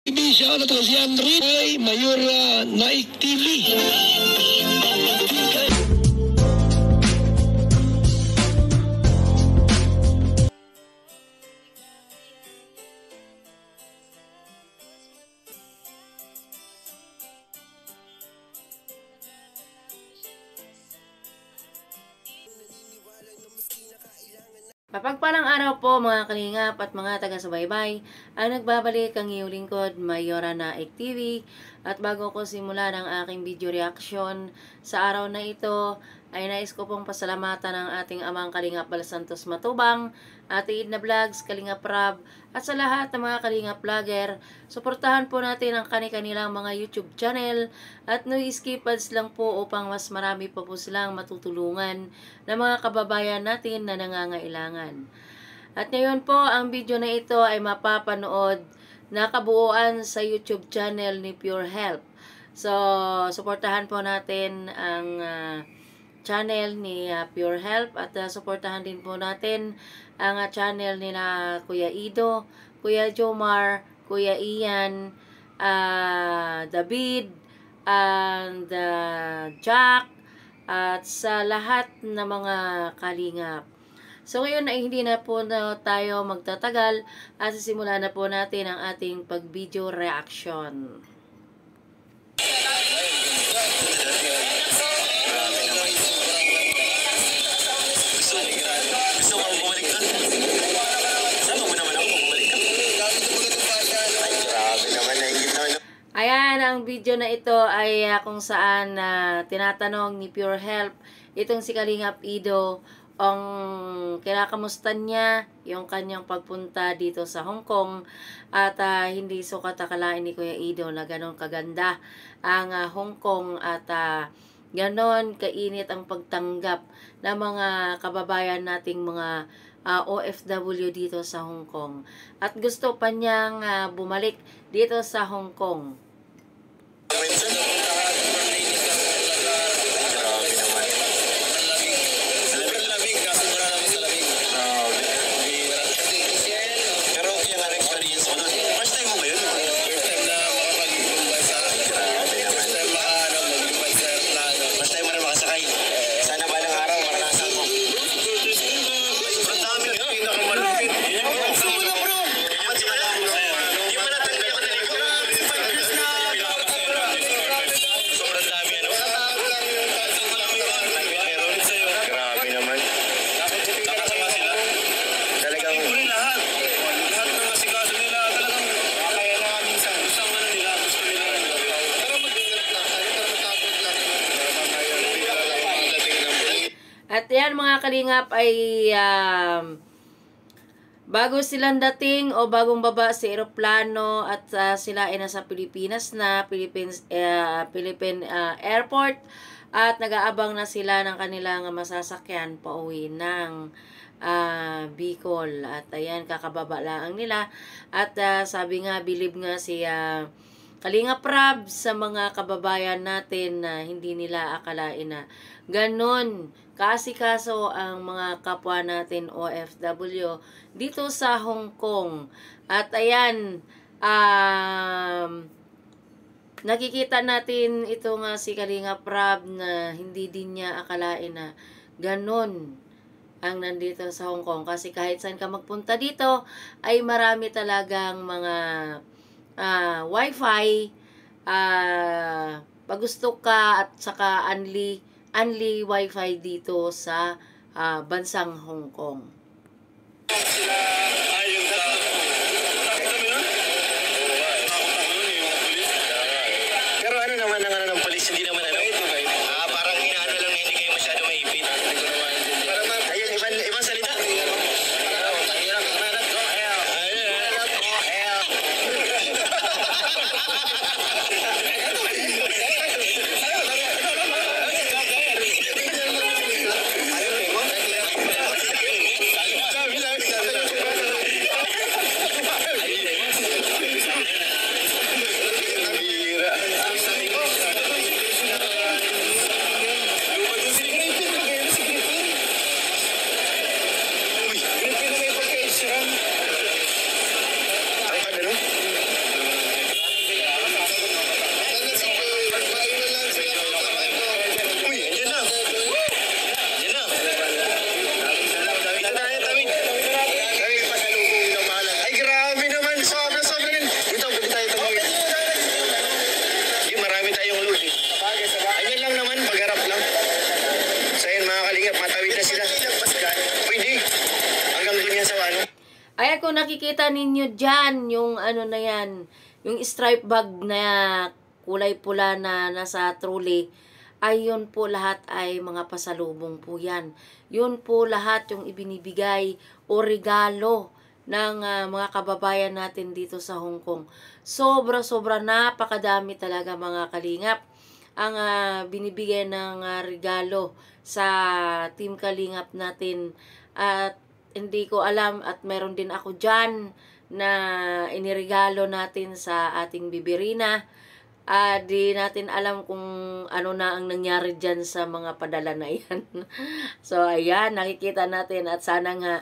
Siya na to si Henry ay Mayor Naik TV. Mapagpalang araw po mga kalingap at mga taga-subaybay. Ang nagbabalik ang iyong lingkod, Mayora Naik TV. At bago ko simulan ang aking video reaction sa araw na ito, ay nais ko pong pasalamatan ang ating amang Kalingap Bal Santos Matubang, Ate Edna Vlogs, Kalingap Rab, at sa lahat ng mga Kalingap Vlogger. Suportahan po natin ang kanilang mga YouTube channel at no skip ads lang po upang mas marami pa po silang matutulungan ng mga kababayan natin na nangangailangan. At ngayon po, ang video na ito ay mapapanood na kabuuan sa YouTube channel ni Pure Health. So, suportahan po natin ang channel ni Pure Health at suportahan din po natin ang channel nila Kuya Ido, Kuya Jomar, Kuya Ian, David, and Jack, at sa lahat ng mga kalingap. So ngayon ay hindi na po tayo magtatagal at sisimulan na po natin ang ating pag-video reaction. Ayan, ang video na ito ay kung saan tinatanong ni Pure Health itong si Kalingap Ido ang kinakamusta niya yung kanyang pagpunta dito sa Hong Kong at hindi sukat akalain ni Kuya Ido na ganon kaganda ang Hong Kong at ganon kainit ang pagtanggap ng mga kababayan nating mga OFW dito sa Hong Kong. At gusto pa niyang bumalik dito sa Hong Kong. At yan mga kalingap ay bago silang dating o bagong baba sa eroplano at sila ay nasa Pilipinas na Philippine Airport at nag-aabang na sila ng kanilang masasakyan pauwi ng Bicol. At ayan, kakababa lang nila at sabi nga, bilib nga si Kalingap Rab sa mga kababayan natin na hindi nila akalain na ganon kaasikaso ang mga kapwa natin OFW dito sa Hong Kong. At ayan, nakikita natin ito nga si Kalingap Rab na hindi din niya akalain na ganon ang nandito sa Hong Kong. Kasi kahit saan ka magpunta dito ay marami talagang mga wifi, pag gusto ka at saka only wifi dito sa bansang Hong Kong. Pero ano naman ng polis, hindi naman parang inaano lang na hindi kayo masyado maipit. Ayun, ibang salita. Ay, kung nakikita ninyo dyan, yung ano na yan, yung stripe bag na kulay pula na nasa trolley, ay yun po lahat ay mga pasalubong po yan. Yun po lahat yung ibinibigay o regalo ng mga kababayan natin dito sa Hong Kong. Sobra-sobra, napakadami talaga mga kalingap ang binibigay ng regalo sa Team Kalingap natin. At hindi ko alam, at meron din ako dyan na iniregalo natin sa ating bibirina. Di natin alam kung ano na ang nangyari dyan sa mga padala na yan. So, ayan, nakikita natin at sana nga